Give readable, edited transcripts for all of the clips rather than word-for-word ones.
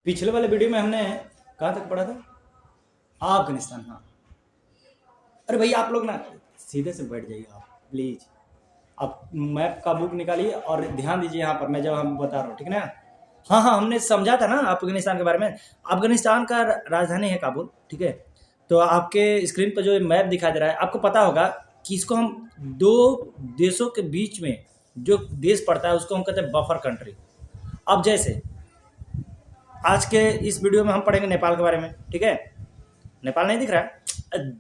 पिछले वाले वीडियो में हमने कहाँ तक पढ़ा था? अफगानिस्तान। हाँ, अरे भैया आप लोग ना सीधे से बैठ जाइए आप प्लीज। आप मैप का बुक निकालिए और ध्यान दीजिए यहाँ पर मैं जब हम बता रहा हूँ, ठीक है ना? हाँ हाँ, हमने समझा था ना अफगानिस्तान के बारे में। अफगानिस्तान का राजधानी है काबुल, ठीक है? तो आपके स्क्रीन पर जो मैप दिखाई दे रहा है, आपको पता होगा कि इसको हम दो देशों के बीच में जो देश पड़ता है उसको हम कहते हैं बफर कंट्री। अब जैसे आज के इस वीडियो में हम पढ़ेंगे नेपाल के बारे में, ठीक है? नेपाल नहीं दिख रहा है?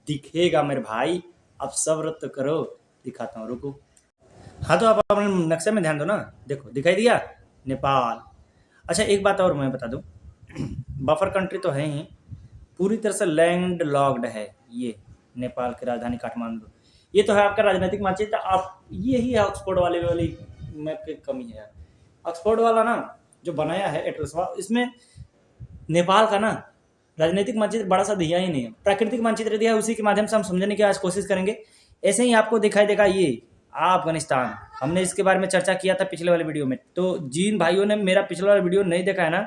दिखेगा मेरे भाई, आप सब्र तो करो, दिखाता हूँ, रुको। हाँ तो आप अपने नक्शे में ध्यान दो ना, देखो दिखाई दिया नेपाल। अच्छा एक बात और मैं बता दूँ, बफर कंट्री तो है ही, पूरी तरह से लैंड लॉक्ड है ये नेपाल की राजधानी काठमांडू। ये तो है आपका राजनीतिक मानचित्र। आप यही है ऑक्सफोर्ड वाली मैप की कमी है। ऑक्सफोर्ड वाला ना जो बनाया है एटलस, इसमें नेपाल का ना राजनीतिक मानचित्र बड़ा सा दिया ही नहीं है, प्राकृतिक मानचित्र दिया है, उसी के माध्यम से हम समझने की आज कोशिश करेंगे। ऐसे ही आपको दिखाई देगा ये अफगानिस्तान, हमने इसके बारे में चर्चा किया था पिछले वाले वीडियो में। तो जिन भाइयों ने मेरा पिछले वाला वीडियो नहीं देखा है ना,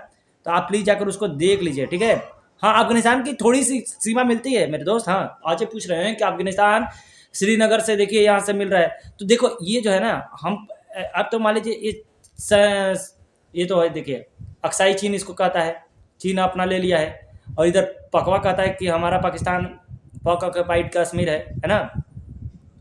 तो आप प्लीज जाकर उसको देख लीजिए, ठीक है? हाँ, अफगानिस्तान की थोड़ी सी सीमा मिलती है मेरे दोस्त। हाँ, आज पूछ रहे हैं कि अफगानिस्तान श्रीनगर से देखिए यहाँ से मिल रहा है, तो देखो ये जो है ना, हम अब तो मान लीजिए ये तो है, देखिए अक्साई चीन इसको कहता है, चीन अपना ले लिया है। और इधर पकवा कहता है कि हमारा पाकिस्तान पक ऑक्यूपाइड कश्मीर है ना?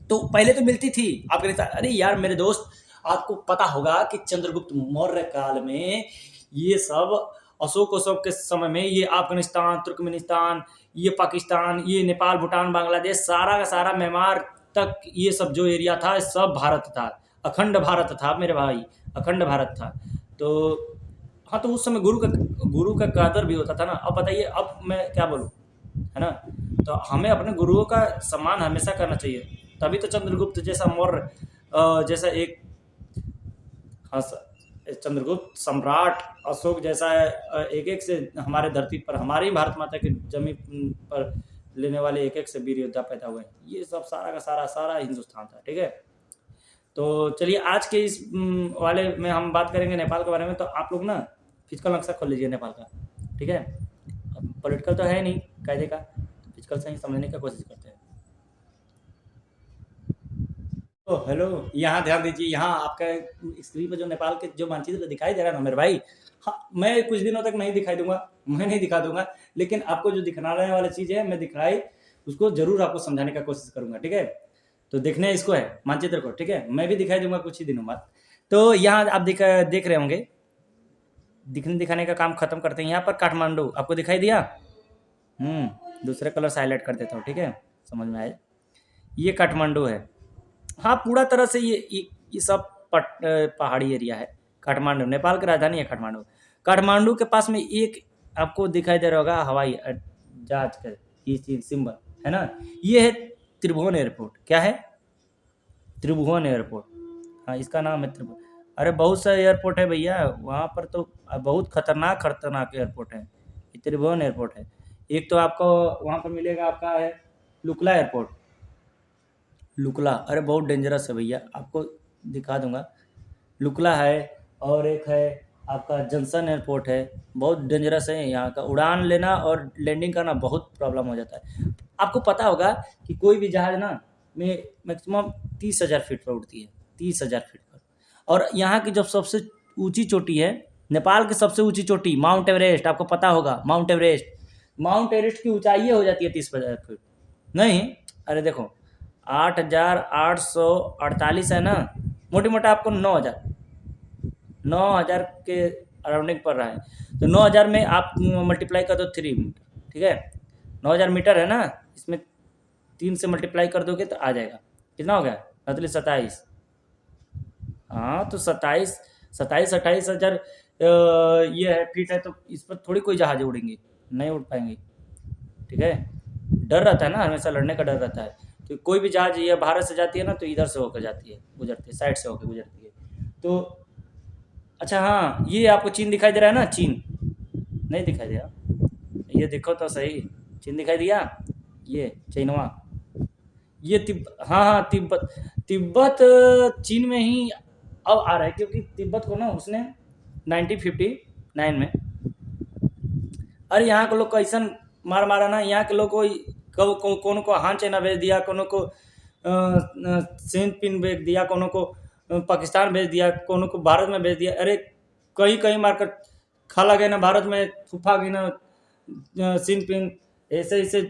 तो पहले तो मिलती थी अफगानिस्तान। अरे यार मेरे दोस्त, आपको पता होगा कि चंद्रगुप्त मौर्य काल में ये सब, अशोक के समय में ये अफगानिस्तान, तुर्कमेनिस्तान, ये पाकिस्तान, ये नेपाल, भूटान, बांग्लादेश, सारा का सारा म्यांमार तक ये सब जो एरिया था सब भारत था, अखंड भारत था मेरे भाई, अखंड भारत था। तो हाँ, तो उस समय गुरु का कदर भी होता था ना। अब बताइए अब मैं क्या बोलूँ, है ना? तो हमें अपने गुरुओं का सम्मान हमेशा करना चाहिए, तभी तो चंद्रगुप्त जैसा मौर्य जैसा एक, हाँ चंद्रगुप्त सम्राट, अशोक जैसा एक एक से हमारे धरती पर, हमारी भारत माता की जमीन पर लेने वाले एक एक से वीर योद्धा पैदा हुए हैं। ये सब सारा का सारा हिंदुस्तान था, ठीक है? तो चलिए आज के इस वाले में हम बात करेंगे नेपाल के बारे में। तो आप लोग ना फिजिकल नक्शा खोल लीजिए नेपाल का, ठीक है? अब पॉलिटिकल तो है नहीं कायदे का, तो फिजिकल से ही समझने की कोशिश करते हैं। तो हेलो, यहाँ ध्यान दीजिए, यहाँ आपका स्क्रीन पर जो नेपाल के जो मानचित्र दिखाई दे रहा है ना मेरे भाई, हाँ मैं कुछ दिनों तक नहीं दिखाई दूंगा, मैं नहीं दिखा दूंगा, लेकिन आपको जो दिखाने वाली चीज़ है मैं दिखाई उसको जरूर आपको समझाने का कोशिश करूंगा, ठीक है? तो देखने इसको है मानचित्र को, ठीक है? मैं भी दिखाई दूंगा कुछ ही दिनों बाद। तो यहाँ आप देख रहे होंगे, दिखने दिखाने का काम खत्म करते हैं। यहाँ पर काठमांडू आपको दिखाई दिया। दूसरे कलर से हाईलाइट कर देता हूँ, ठीक है? समझ में आए, ये काठमांडू है। हाँ, पूरा तरह से ये सब पहाड़ी एरिया है। काठमांडू नेपाल की राजधानी है काठमांडू। काठमांडू के पास में एक आपको दिखाई दे रहा होगा हवाई जहाज का ये चीज सिंबल, है ना? ये है त्रिभुवन एयरपोर्ट। क्या है? त्रिभुवन एयरपोर्ट। हाँ, इसका नाम है त्रिभुवन। अरे बहुत सा एयरपोर्ट है भैया वहाँ पर, तो बहुत खतरनाक एयरपोर्ट है। ये त्रिभुवन एयरपोर्ट है। एक तो आपको वहाँ पर मिलेगा, आपका है लुकला एयरपोर्ट। लुकला, अरे बहुत डेंजरस है भैया, आपको दिखा दूंगा। लुकला है, और एक है आपका जंक्शन एयरपोर्ट है, बहुत डेंजरस है। यहाँ का उड़ान लेना और लैंडिंग करना बहुत प्रॉब्लम हो जाता है। आपको पता होगा कि कोई भी जहाज ना में मैक्सिमम 30,000 फीट पर उड़ती है, 30,000 फीट पर। और यहाँ की जब सबसे ऊंची चोटी है, नेपाल की सबसे ऊंची चोटी माउंट एवरेस्ट, आपको पता होगा माउंट एवरेस्ट की ऊंचाई हो जाती है 30,000 फीट। नहीं, अरे देखो 8,848 है ना, मोटी मोटा आपको 9,000 के अराउंडिंग पड़ रहा है। तो 9,000 में आप मल्टीप्लाई कर दो 3 मीटर, ठीक है? 9,000 मीटर है ना, इसमें 3 से मल्टीप्लाई कर दोगे तो आ जाएगा, कितना हो गया? मतलब 27। हाँ, तो 28,000 ये है फीट है, तो इस पर थोड़ी कोई जहाज उड़ेंगे, नहीं उड़ पाएंगे, ठीक है? डर रहता है ना, हमेशा लड़ने का डर रहता है। तो कोई भी जहाज ये भारत से जाती है ना, तो इधर से होकर जाती है, गुजरती है, साइड से होकर गुजरती है। तो अच्छा हाँ, ये आपको चीन दिखाई दे रहा है ना? चीन नहीं दिखाई दिया? ये देखो तो सही, चीन दिखाई दिया? ये चाइनवा, ये हाँ हाँ, तिब्बत चीन में ही अब आ रहा है, क्योंकि तिब्बत को ना उसने 1959 में अरे यहाँ के लोग को ऐसा मार मारा ना, यहाँ के लोग को कोनो को हान चाइना भेज दिया, कोनो को सिंध पिन भेज दिया, कोनो को पाकिस्तान भेज दिया, कोनो को भारत में भेज दिया। अरे कहीं कहीं मारकर खाला गए ना, भारत में फूफा गई ना सिंध पिन, ऐसे ऐसे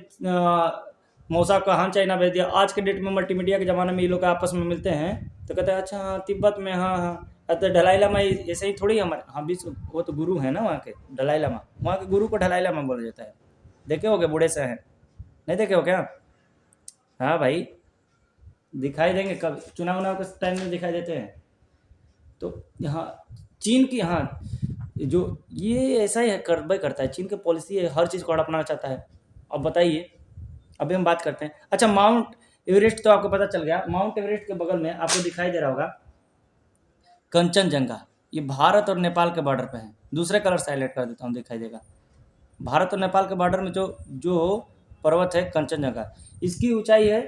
मौसा का हान चाइना भेज दिया। आज के डेट में मल्टीमीडिया के ज़माने में ये लोग आपस में मिलते हैं तो कहते हैं अच्छा हाँ तिब्बत में, हाँ हाँ। तो ढलाई लामा ऐसे ही थोड़ी हमारे, हाँ विश्व वो तो गुरु है ना वहाँ के, ढलाई लामा, वहाँ के गुरु को ढलाई लामा बोला जाता है। देखे हो गए बूढ़े से हैं, नहीं देखे हो क्या? हाँ भाई दिखाई देंगे, कब चुनाव उनाव के टाइम में दिखाई देते हैं। तो यहाँ चीन की, हाँ जो ये ऐसा ही करता है, चीन की पॉलिसी है, हर चीज़ को अपनाना चाहता है। अब बताइए, अभी हम बात करते हैं। अच्छा माउंट एवरेस्ट तो आपको पता चल गया। माउंट एवरेस्ट के बगल में आपको दिखाई दे रहा होगा कंचनजंगा, ये भारत और नेपाल के बॉर्डर पे है। दूसरे कलर से हाईलाइट कर देता हूँ, दिखाई देगा। भारत और नेपाल के बॉर्डर में जो पर्वत है कंचनजंगा, इसकी ऊंचाई है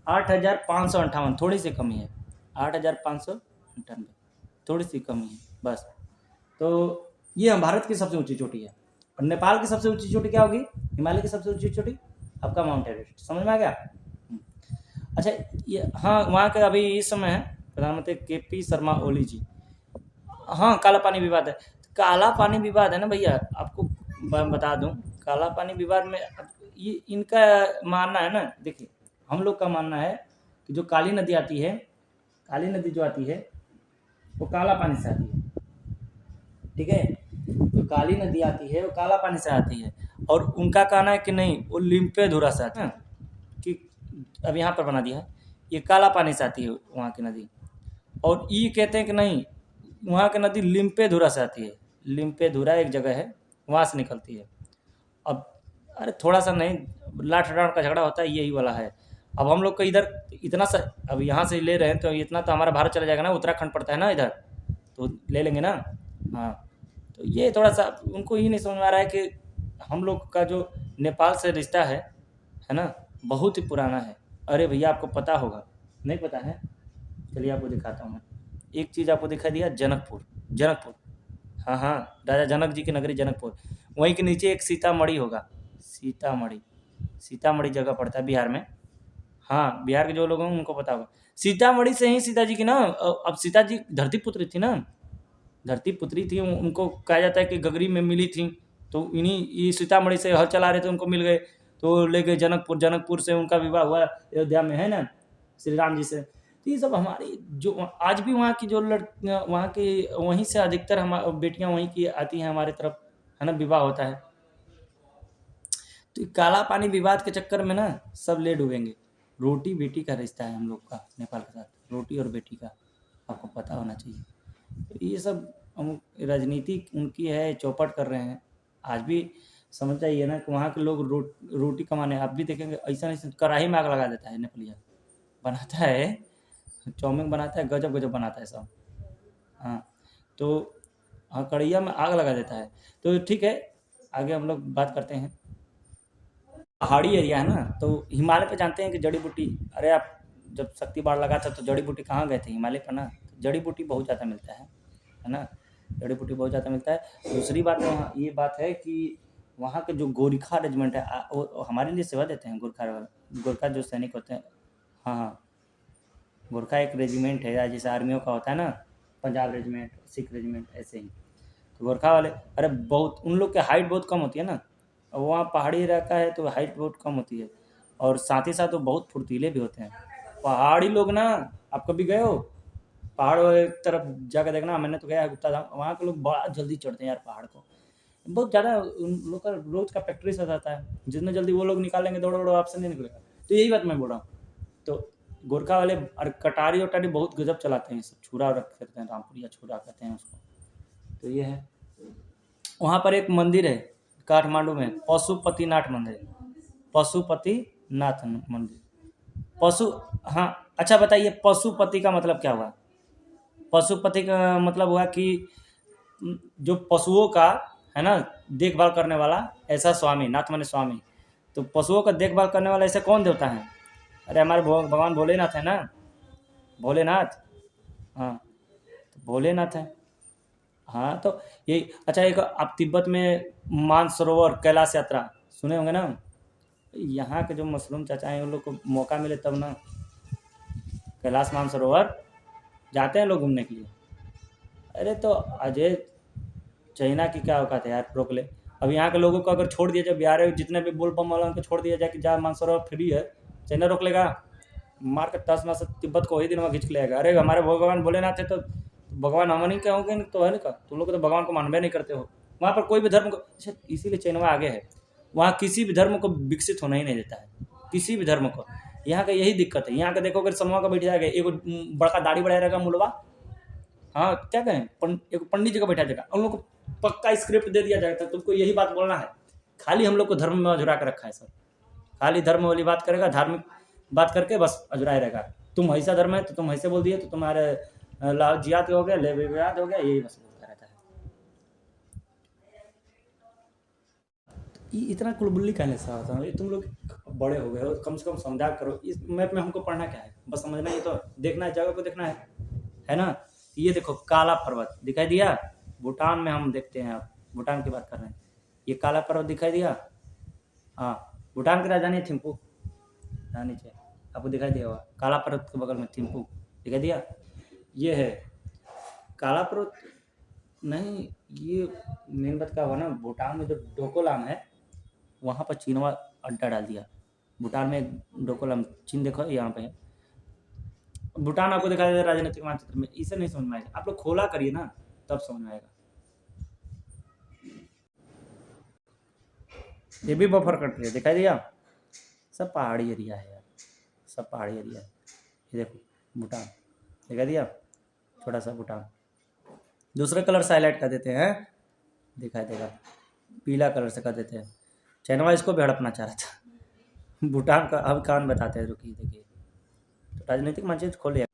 8,558, थोड़ी सी कमी है, 8,598, थोड़ी सी कमी है बस। तो ये भारत की सबसे ऊंची चोटी है। और नेपाल की सबसे ऊंची चोटी क्या होगी? हिमालय की सबसे ऊंची चोटी आपका माउंट एवरेस्ट। समझ में आ गया? अच्छा ये, हाँ वहाँ के अभी इस समय है प्रधानमंत्री KP शर्मा ओली जी। हाँ काला पानी विवाद है, काला पानी विवाद है ना भैया, आपको बता दूं, काला पानी विवाद में ये इनका मानना है ना, देखिए हम लोग का मानना है कि जो काली नदी आती है, काली नदी जो आती है वो काला पानी से आती है, ठीक है? जो काली नदी आती है वो काला पानी से आती है। और उनका कहना है कि नहीं वो लिम्पेधुरा से आती है, कि अब यहाँ पर बना दिया है ये काला पानी से आती है वहाँ की नदी। और ये कहते हैं कि नहीं वहाँ की नदी लिम्पेधुरा से आती है, लिम्पेधुरा एक जगह है वहाँ से निकलती है। अब अरे थोड़ा सा नहीं, लाठ डांड का झगड़ा होता है यही वाला है। अब हम लोग को इधर इतना सा, अब यहाँ से ले रहे हैं तो इतना तो हमारा भारत चला जाएगा ना, उत्तराखंड पड़ता है ना इधर, तो ले लेंगे ना। हाँ तो ये थोड़ा सा उनको ही नहीं समझ में आ रहा है कि हम लोग का जो नेपाल से रिश्ता है ना, बहुत ही पुराना है। अरे भैया आपको पता होगा, नहीं पता है? चलिए आपको दिखाता हूँ मैं। एक चीज़ आपको दिखा दिया, जनकपुर, जनकपुर, हाँ हाँ राजा जनक जी की नगरी जनकपुर, वहीं के नीचे एक सीतामढ़ी होगा, सीतामढ़ी, सीतामढ़ी जगह पड़ता है बिहार में। हाँ बिहार के जो लोग हैं उनको पता होगा, सीतामढ़ी से ही सीता जी की ना, अब सीता जी धरती पुत्री थी ना, धरती पुत्री थी, उनको कहा जाता है कि गगरी में मिली थी, तो इन्हीं ये सीतामढ़ी से हल चला रहे थे, उनको मिल गए तो ले गए जनकपुर, जनकपुर से उनका विवाह हुआ अयोध्या में, है ना, श्री राम जी से। तो ये सब हमारी जो आज भी वहाँ की जो वहाँ की वहीं से अधिकतर हम बेटियाँ वहीं की आती हैं हमारे तरफ, है ना, विवाह होता है। तो काला पानी विवाद के चक्कर में ना सब ले डूबेंगे। रोटी बेटी का रिश्ता है हम लोग का नेपाल के साथ, रोटी और बेटी का, आपको पता होना चाहिए। तो ये सब राजनीति उनकी है, चौपट कर रहे हैं। आज भी समझ जाइए ना कि वहाँ के लोग रोटी कमाने, आप भी देखेंगे ऐसा नहीं कढ़ाई में आग लगा देता है नेपालिया, बनाता है चाउमीन, बनाता है गजब गजब बनाता है सब। हाँ तो हाँ कढ़ैया में आग लगा देता है। तो ठीक है आगे हम लोग बात करते हैं। पहाड़ी एरिया है ना, तो हिमालय पे जानते हैं कि जड़ी बूटी, अरे आप जब शक्ति बाढ़ लगा था तो जड़ी बूटी कहाँ गए थे? हिमालय पर ना, जड़ी बूटी बहुत ज़्यादा मिलता है ना, जड़ी बूटी बहुत ज़्यादा मिलता है। दूसरी बात वहाँ ये बात है कि वहाँ के जो गोरखा रेजिमेंट है वो हमारे लिए सेवा देते हैं, गोरखा जो सैनिक होते हैं, हाँ हाँ गोरखा एक रेजिमेंट है जैसे आर्मियों का होता है ना, पंजाब रेजिमेंट, सिख रेजिमेंट, ऐसे ही तो गोरखा वाले, अरे बहुत उन लोग की हाइट बहुत कम होती है ना, वहाँ पहाड़ी इलाका है तो हाइट बहुत कम होती है, और साथ ही साथ वो बहुत फुर्तीले भी होते हैं पहाड़ी लोग ना। आप कभी गए हो पहाड़ एक तरफ जाकर देखना, मैंने तो गया है गुप्ताधाम, वहाँ के लोग बड़ा जल्दी चढ़ते हैं यार पहाड़ को, बहुत ज़्यादा उन लोग का रोज़ का प्रैक्टिस हो जाता है, जितने जल्दी वो लोग निकालेंगे दौड़ो दौड़ो आपसे नहीं निकलेगा। तो यही बात मैं बोल रहा हूँ। तो गोरखा वाले और कटारी वटारी बहुत गजब चलाते हैं, सब छुरा रख करते हैं, रामपुरिया छुरा कहते हैं उसको। तो ये है, वहाँ पर एक मंदिर है काठमांडू में, पशुपतिनाथ मंदिर, पशुपतिनाथ मंदिर, पशु, हाँ अच्छा बताइए पशुपति का मतलब क्या हुआ? पशुपति का मतलब हुआ कि जो पशुओं का है ना देखभाल करने वाला, ऐसा स्वामी, नाथ माने स्वामी, तो पशुओं का देखभाल करने वाला ऐसा कौन देवता है? अरे हमारे भगवान भोलेनाथ है ना, भोलेनाथ, हाँ तो भोलेनाथ है। हाँ तो यही, अच्छा एक आप तिब्बत में मानसरोवर कैलाश यात्रा सुने होंगे ना। यहाँ के जो मशरूम चाचा हैं उन लोग को मौका मिले तब ना कैलाश मानसरोवर जाते हैं लोग घूमने के लिए। अरे तो अजय चाइना की क्या औकात है यार, रोक ले। अब यहाँ के लोगों को अगर छोड़ दिया जाए, बिहार में जितने भी बोल बम वाला उनको छोड़ दिया जाए कि जा मानसरोवर फ्री है, चाइना रोक लेगा? मार के तस नस तिब्बत को वही दिन वहाँ खींच के लेगा। अरे हमारे भगवान भोलेनाथ है तो भगवान हम नहीं कहोगे तो है ना, तुम लोग तो भगवान को मानबे नहीं करते हो। वहाँ पर कोई भी धर्म को, अच्छा इसीलिए चाइना आगे है, वहाँ किसी भी धर्म को विकसित होना ही नहीं देता है, किसी भी धर्म को। यहाँ का यही दिक्कत है। यहाँ का देखो अगर समूह का बैठ जाएगा, एक बड़का दाढ़ी बढ़ाया रहेगा मुलवा, हाँ क्या कहें, एक पंडित जी का बैठा जाएगा, उन लोग को पक्का स्क्रिप्ट दे दिया जाएगा तुमको यही बात बोलना है। खाली हम लोग को धर्म में अझुरा कर रखा है सर, खाली धर्म वाली बात करेगा, धार्मिक बात करके बस अझुराए रहेगा। तुम ऐसा धर्म है तो तुम ऐसे बोल दिए तो तुम्हारे लाजियात हो गया, लेवियात हो गया, यही बस बोलता रहता है। इतना कुलबुल्ली कहने से आता है, तुम लोग बड़े हो गए हो, कम से कम समझा करो। इस मैप में हमको पढ़ना क्या है, बस समझना ही तो देखना है, जगह को देखना है ना। ये देखो काला पर्वत दिखाई दिया, भूटान में हम देखते हैं, अब भूटान की बात कर रहे हैं। ये काला पर्वत दिखाई दिया, हाँ भूटान की राजधानी है थिम्पू, यहाँ नीचे आपको दिखाई दिया होगा, काला पर्वत के बगल में थिम्पू दिखाई दिया। ये है काला पर्वत नहीं, ये मेन बात क्या हुआ ना, भूटान में जो डोकोलाम है वहाँ पर चीनवा अड्डा डाल दिया। भूटान में डोकोलाम, चीन देखो यहाँ पे है, भूटान आपको दिखाई दे राजनीतिक मानचित्र में। इसे नहीं समझ में आएगा, आप लोग खोला करिए ना तब समझ में आएगा। ये भी बफर कंट्री है, दिखाई दिया, सब पहाड़ी एरिया है यार, सब पहाड़ी एरिया है। ये देखो भूटान दिखाई दिया, छोटा सा भूटान। दूसरे कलर से हाईलाइट कर देते हैं, दिखाई देगा, पीला कलर से कर देते हैं। चाइना इसको भी हड़पना चाह रहा था भूटान का। अब कान बताते हैं, रुकिए देखिए, तो राजनीतिक मानचित्र खोलिए,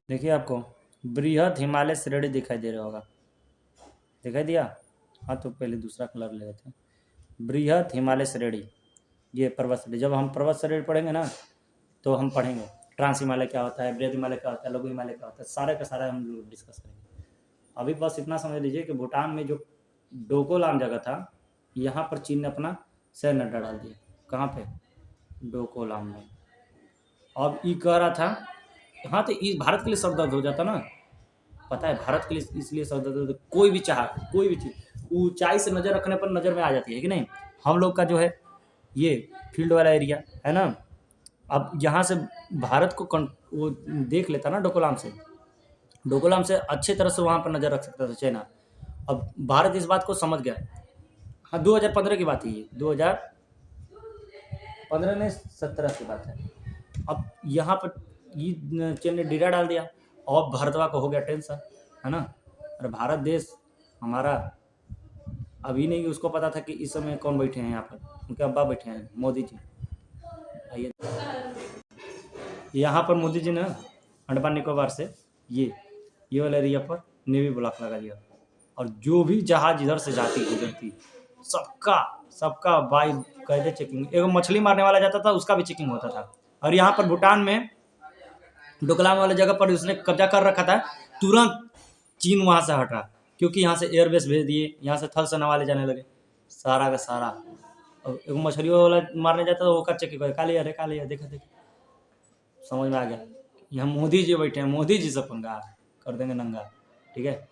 देखिए आपको बृहद हिमालय श्रेणी दिखाई दे रहा होगा, दिखाई दिया। हाँ तो पहले दूसरा कलर ले लेते हैं, बृहद हिमालय श्रेणी, ये पर्वत श्रेणी। जब हम पर्वत श्रेणी पढ़ेंगे ना तो हम पढ़ेंगे ट्रांस हिमालय क्या होता है, बृहद हिमालय क्या होता है, लघु हिमालय क्या होता है, सारे का सारा हम लोग डिस्कस करेंगे। अभी बस इतना समझ लीजिए कि भूटान में जो डोकोलाम जगह था, यहाँ पर चीन ने अपना सैन्य अड्डा डाल दिया। कहाँ पे? डोकोलाम में। अब ये कह रहा था, हाँ तो इस भारत के लिए सर दर्द हो जाता ना, पता है भारत के लिए इसलिए सर दर्द, कोई भी चाह, कोई भी चीज़ ऊंचाई से नज़र रखने पर नज़र में आ जाती है कि नहीं। हम लोग का जो है ये फील्ड वाला एरिया है ना, अब यहाँ से भारत को वो देख लेता ना डोकोलाम से अच्छे तरह से वहाँ पर नज़र रख सकता था चाइना। अब भारत इस बात को समझ गया। हाँ 2015 की बात है ये, 2015 नहीं 17 की बात है। अब यहाँ पर ये चीन ने डेरा डाल दिया और भारतवा को हो गया टेंशन, है ना। अरे भारत देश हमारा, अभी नहीं उसको पता था कि इस समय कौन बैठे हैं यहाँ पर, उनके अब्बा बैठे हैं मोदी जी। आइए यहाँ पर मोदी जी ने अंडमान निकोबार से ये वाला एरिया पर नेवी ब्लॉक लगा दिया, और जो भी जहाज इधर से जाती गुजरती सबका बाई कैदे चेकिंग। एक मछली मारने वाला जाता था उसका भी चेकिंग होता था। और यहाँ पर भूटान में डोकलाम वाले जगह पर उसने कब्जा कर रखा था, तुरंत चीन वहाँ से हटा, क्योंकि यहाँ से एयरबेस भेज दिए, यहाँ से थल सेना वाले जाने लगे, सारा का सारा। और एक मछली वाला मारने जाता था वो कर चेकिंग, काले है देखा समझ में आ गया। यहाँ मोदी जी बैठे हैं, मोदी जी से पंगा कर देंगे नंगा, ठीक है।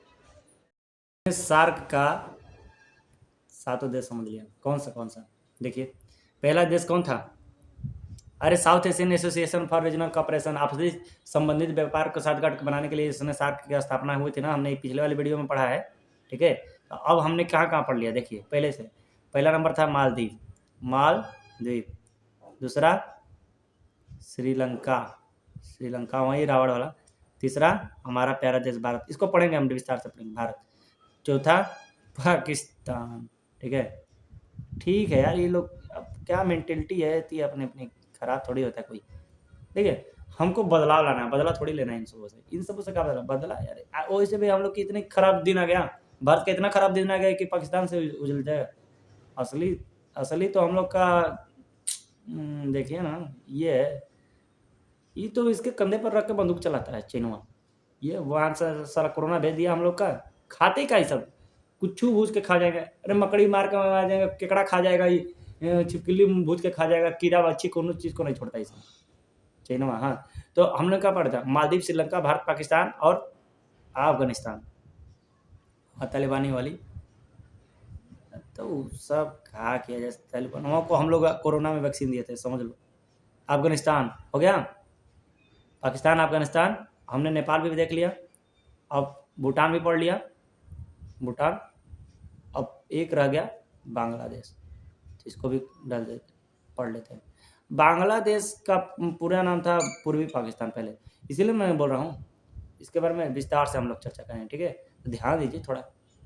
सार्क का 7 देश समझ लिया, कौन सा देखिए। पहला देश कौन था? अरे South Asian Association for Regional Cooperation, आपसी संबंधित व्यापार को साठगांठ बनाने के लिए इसने सार्क की स्थापना हुई थी ना, हमने पिछले वाली वीडियो में पढ़ा है, ठीक है। तो अब हमने कहाँ पढ़ लिया देखिए, पहले से पहला नंबर था मालदीव, दूसरा श्रीलंका वहीं रावण वाला, तीसरा हमारा प्यारा देश भारत, इसको पढ़ेंगे हम विस्तार से पढ़ेंगे भारत, चौथा पाकिस्तान, ठीक है यार। ये लोग अब क्या मेंटेलिटी है इतनी अपने खराब थोड़ी होता है कोई, ठीक है। हमको बदलाव लाना है, बदला थोड़ी लेना है इन सबों से क्या बदला यार। वैसे भी हम लोग की इतनी खराब दिन आ गया, भारत का इतना खराब दिन आ गया कि पाकिस्तान से उजल जाएगा। असली तो हम लोग का देखिए ना, ये तो इसके कंधे पर रख के बंदूक चलाता है चीनवा। ये वहाँ से सारा कोरोना भेज दिया हम लोग का, खाते का ही सब कुछ भूज के खा जाएगा, अरे मकड़ी मार के आ जाएगा, केकड़ा खा जाएगा, ये छिपकली भूज के खा जाएगा, कीड़ा मच्छी कोनो चीज़ को नहीं छोड़ता इसमें चाइना। हाँ, तो हमने क्या पढ़ा था, मालदीव, श्रीलंका, भारत, पाकिस्तान और अफगानिस्तान और तालिबानी वाली। तो सब कहा किया जाए, तालिबानों को हम लोग कोरोना में वैक्सीन दिए थे, समझ लो। अफगानिस्तान हो गया, पाकिस्तान, अफगानिस्तान, हमने नेपाल भी देख लिया, अब भूटान भी पढ़ लिया, भूटान। अब एक रह गया बांग्लादेश, इसको भी पढ़ लेते हैं। बांग्लादेश का पूरा नाम था पूर्वी पाकिस्तान पहले, इसीलिए मैं बोल रहा हूँ, इसके बारे में विस्तार से हम लोग चर्चा करें, ठीक है। तो ध्यान दीजिए थोड़ा।